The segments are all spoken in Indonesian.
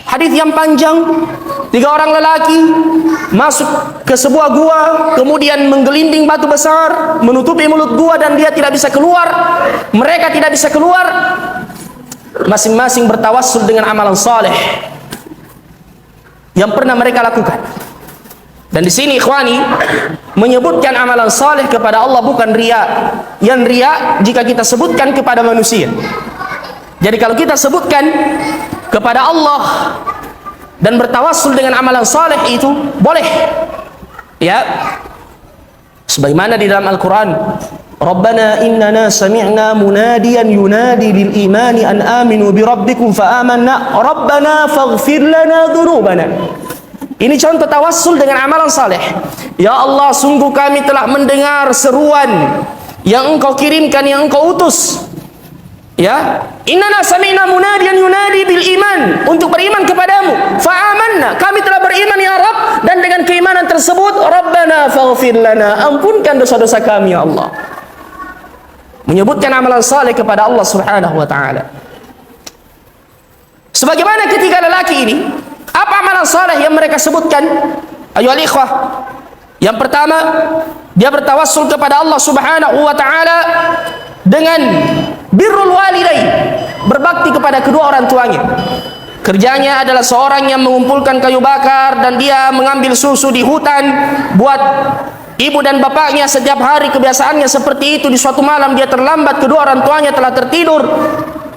Hadis yang panjang, 3 orang lelaki masuk ke sebuah gua, kemudian menggelinding batu besar, menutupi mulut gua dan dia tidak bisa keluar. Mereka tidak bisa keluar. Masing-masing bertawassul dengan amalan saleh yang pernah mereka lakukan. Dan di sini ikhwani menyebutkan amalan saleh kepada Allah bukan riya. Yang riya jika kita sebutkan kepada manusia. Jadi kalau kita sebutkan kepada Allah dan bertawassul dengan amalan saleh itu boleh. Ya. Sebagaimana di dalam Al-Qur'an, Rabbana innana sami'na munadiyan yunadi lil imani an aminu bi rabbikum fa amanna Rabbana faghfir lana dzunubana. Ini contoh tawassul dengan amalan saleh. Ya Allah, sungguh kami telah mendengar seruan yang Engkau kirimkan, yang Engkau utus. Ya, innana sami'na munadiyan yunadi bil iman, untuk beriman kepadamu. Fa amanna, kami telah beriman ya Rabb, dan dengan keimanan tersebut Rabbana faghfir lana, ampunkan dosa-dosa kami ya Allah. Menyebutkan amalan saleh kepada Allah Subhanahu wa taala. Sebagaimana ketiga lelaki ini, apa amalan saleh yang mereka sebutkan? Ayyuhal ikhwah, yang pertama, dia bertawassul kepada Allah Subhanahu wa taala dengan birrul walidain, berbakti kepada kedua orang tuanya. Kerjanya adalah seorang yang mengumpulkan kayu bakar dan dia mengambil susu di hutan buat ibu dan bapaknya. Setiap hari kebiasaannya seperti itu. Di suatu malam dia terlambat, kedua orang tuanya telah tertidur,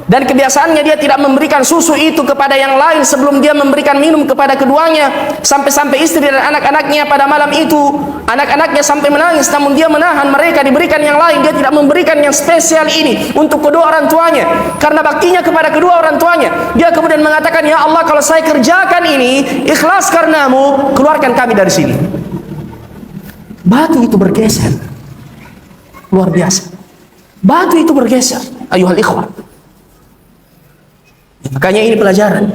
dan kebiasaannya dia tidak memberikan susu itu kepada yang lain sebelum dia memberikan minum kepada keduanya. Sampai-sampai istri dan anak-anaknya pada malam itu, anak-anaknya sampai menangis, namun dia menahan mereka diberikan yang lain. Dia tidak memberikan yang spesial ini untuk kedua orang tuanya karena baktinya kepada kedua orang tuanya. Dia kemudian mengatakan, ya Allah, kalau saya kerjakan ini ikhlas karenamu, keluarkan kami dari sini. Batu itu bergeser, luar biasa. Batu itu bergeser, ayuhal ikhwah. Makanya ini pelajaran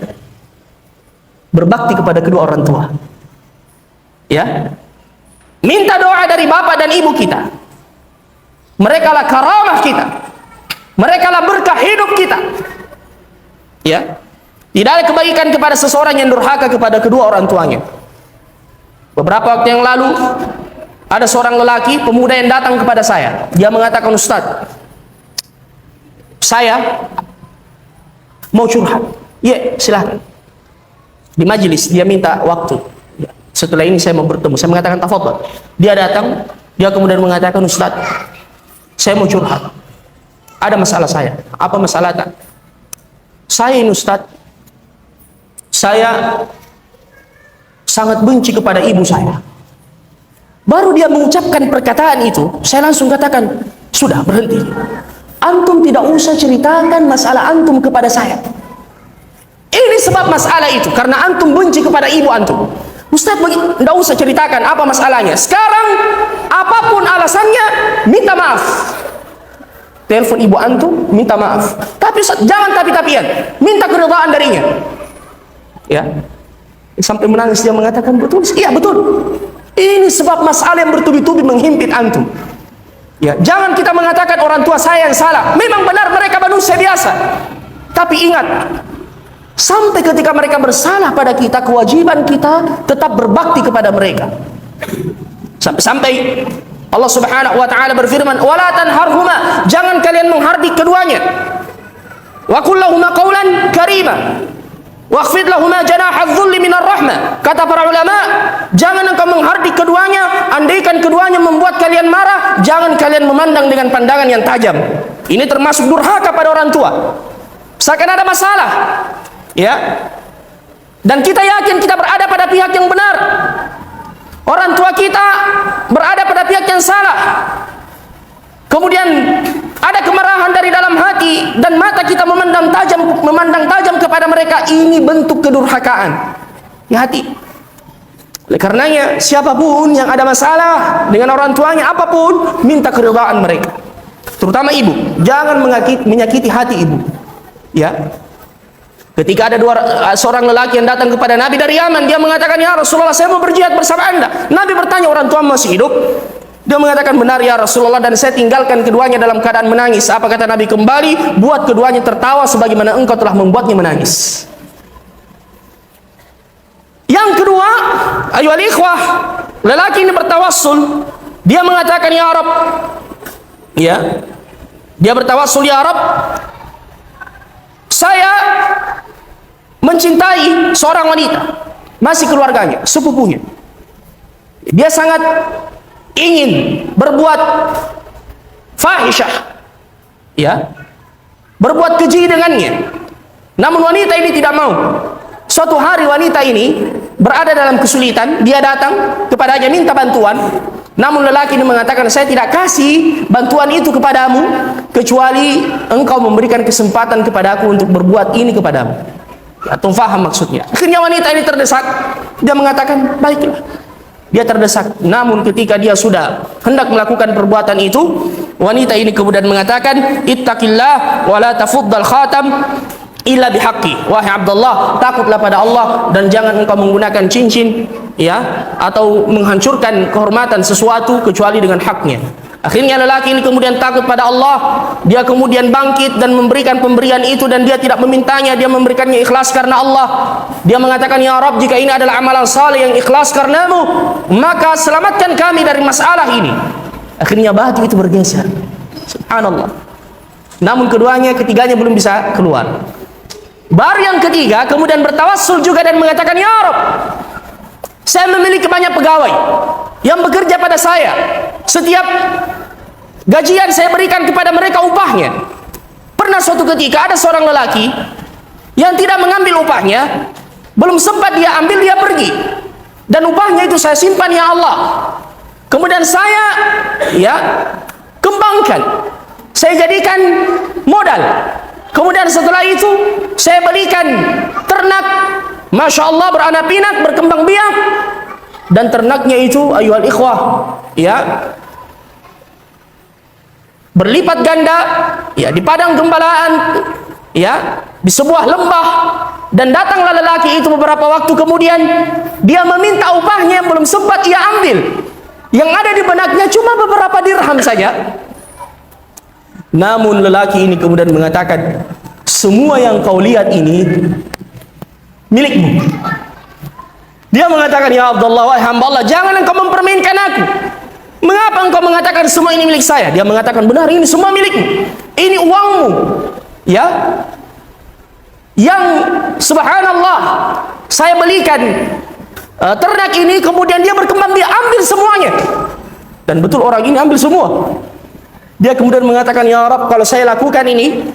berbakti kepada kedua orang tua. Ya, minta doa dari bapak dan ibu kita. Mereka lah karamah kita. Mereka lah berkah hidup kita. Ya, tidak ada kebaikan kepada seseorang yang durhaka kepada kedua orang tuanya. Beberapa waktu yang lalu ada seorang lelaki pemuda yang datang kepada saya. Dia mengatakan, Ustaz, saya mau curhat. Ya, silahkan. Di majelis dia minta waktu. Ya, setelah ini saya mau bertemu. Saya mengatakan tafadhol. Dia datang, dia kemudian mengatakan, Ustaz, saya mau curhat. Ada masalah saya. Apa masalahnya? Saya ini Ustaz, saya sangat benci kepada ibu saya. Baru dia mengucapkan perkataan itu, saya langsung katakan, sudah, berhenti. Antum tidak usah ceritakan masalah antum kepada saya. Ini sebab masalah itu, karena antum benci kepada ibu antum. Ustaz, tidak usah ceritakan apa masalahnya. Sekarang, apapun alasannya, minta maaf. Telepon ibu antum, minta maaf. Tapi jangan tapi-tapian, minta keridhaan darinya. Ya, sampai menangis dia mengatakan, betul, iya betul. Ini sebab masalah yang bertubi-tubi menghimpit antum. Ya, jangan kita mengatakan orang tua saya yang salah. Memang benar mereka manusia biasa. Tapi ingat, sampai ketika mereka bersalah pada kita, kewajiban kita tetap berbakti kepada mereka. Sampai Allah Subhanahu wa taala berfirman, "Wala tanharhuma", jangan kalian menghardik keduanya. "Wa qul lahumā qawlan karīma, wakhfid lahumā janāḥa adh-dhulli minar rahmah." Kata para ulama, jangan engkau menghardik keduanya. Andaikan keduanya membuat kalian marah, jangan kalian memandang dengan pandangan yang tajam. Ini termasuk durhaka pada orang tua. Seakan ada masalah, ya. Dan kita yakin kita berada pada pihak yang benar. Orang tua kita berada pada pihak yang salah. Kemudian ada kemarahan dari dalam hati dan mata kita memandang tajam kepada mereka. Ini bentuk kedurhakaan. Hati. Oleh karenanya, siapapun yang ada masalah dengan orang tuanya, apapun, minta keridhaan mereka. Terutama ibu, jangan menyakiti hati ibu. Ya. Ketika ada seorang lelaki yang datang kepada Nabi dari Yaman, dia mengatakan, "Ya Rasulullah, saya mau berjihad bersama Anda." Nabi bertanya, "Orang tua masih hidup?" Dia mengatakan, "Benar ya Rasulullah, dan saya tinggalkan keduanya dalam keadaan menangis." Apa kata Nabi? "Kembali, buat keduanya tertawa sebagaimana engkau telah membuatnya menangis." Yang kedua, ayyuhal ikhwah, lelaki ini bertawassul. Dia mengatakan, ya Rabb, ya, dia bertawassul, ya Rabb, saya mencintai seorang wanita, masih keluarganya, sepupunya. Dia sangat ingin berbuat fahisyah, ya, berbuat keji dengannya. Namun wanita ini tidak mau. Suatu hari wanita ini berada dalam kesulitan, dia datang kepadanya minta bantuan. Namun lelaki ini mengatakan, saya tidak kasih bantuan itu kepadamu kecuali engkau memberikan kesempatan kepadaku untuk berbuat ini kepadamu. Atau faham maksudnya. Akhirnya wanita ini terdesak. Dia mengatakan, baiklah. Dia terdesak. Namun ketika dia sudah hendak melakukan perbuatan itu, wanita ini kemudian mengatakan, ittaqillah wa la tafuddal khatam illa bihaqqi. Wahai Abdullah, takutlah pada Allah dan jangan engkau menggunakan cincin, ya, atau menghancurkan kehormatan sesuatu kecuali dengan haknya. Akhirnya lelaki ini kemudian takut pada Allah. Dia kemudian bangkit dan memberikan pemberian itu, dan dia tidak memintanya, dia memberikannya ikhlas karena Allah. Dia mengatakan, ya Rabb, jika ini adalah amalan saleh yang ikhlas karenamu, maka selamatkan kami dari masalah ini. Akhirnya batu itu bergeser. Subhanallah. Namun ketiganya belum bisa keluar. Baru yang ketiga kemudian bertawassul juga dan mengatakan, ya Rabb, saya memiliki banyak pegawai yang bekerja pada saya. Setiap gajian saya berikan kepada mereka upahnya. Pernah suatu ketika ada seorang lelaki yang tidak mengambil upahnya, belum sempat dia ambil, dia pergi. Dan upahnya itu saya simpan, ya Allah. Kemudian saya, ya, kembangkan. Saya jadikan modal. Kemudian setelah itu saya belikan ternak, masya Allah, beranak pinak, berkembang biak, dan ternaknya itu, ayyuhal ikhwah, ya, berlipat ganda, ya, di padang gembalaan, ya, di sebuah lembah. Dan datanglah lelaki itu beberapa waktu kemudian, dia meminta upahnya yang belum sempat ia ambil. Yang ada di benaknya cuma beberapa dirham saja. Namun lelaki ini kemudian mengatakan, semua yang kau lihat ini milikmu. Dia mengatakan, ya Abdullah, wahai hamba Allah, jangan engkau mempermainkan aku. Mengapa engkau mengatakan semua ini milik saya? Dia mengatakan, benar, ini semua milikmu. Ini uangmu, ya, yang subhanallah saya belikan ternak ini, kemudian dia berkembang, dia ambil semuanya. Dan betul orang ini ambil semua. Dia kemudian mengatakan, ya Rabb, kalau saya lakukan ini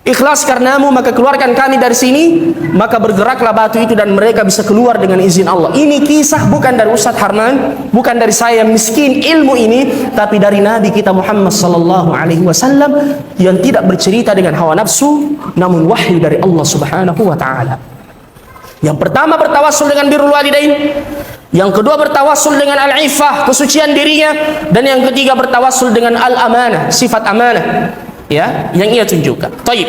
ikhlas karenamu, maka keluarkan kami dari sini. Maka bergeraklah batu itu dan mereka bisa keluar dengan izin Allah. Ini kisah bukan dari Ustaz Harman, bukan dari saya miskin ilmu ini, tapi dari Nabi kita Muhammad sallallahu alaihi wasallam yang tidak bercerita dengan hawa nafsu, namun wahyu dari Allah Subhanahu wa taala. Yang pertama bertawassul dengan birrul walidain, yang kedua bertawassul dengan al-iffah, kesucian dirinya, dan yang ketiga bertawassul dengan al-amanah, sifat amanah, ya, yang ia tunjukkan. Baik.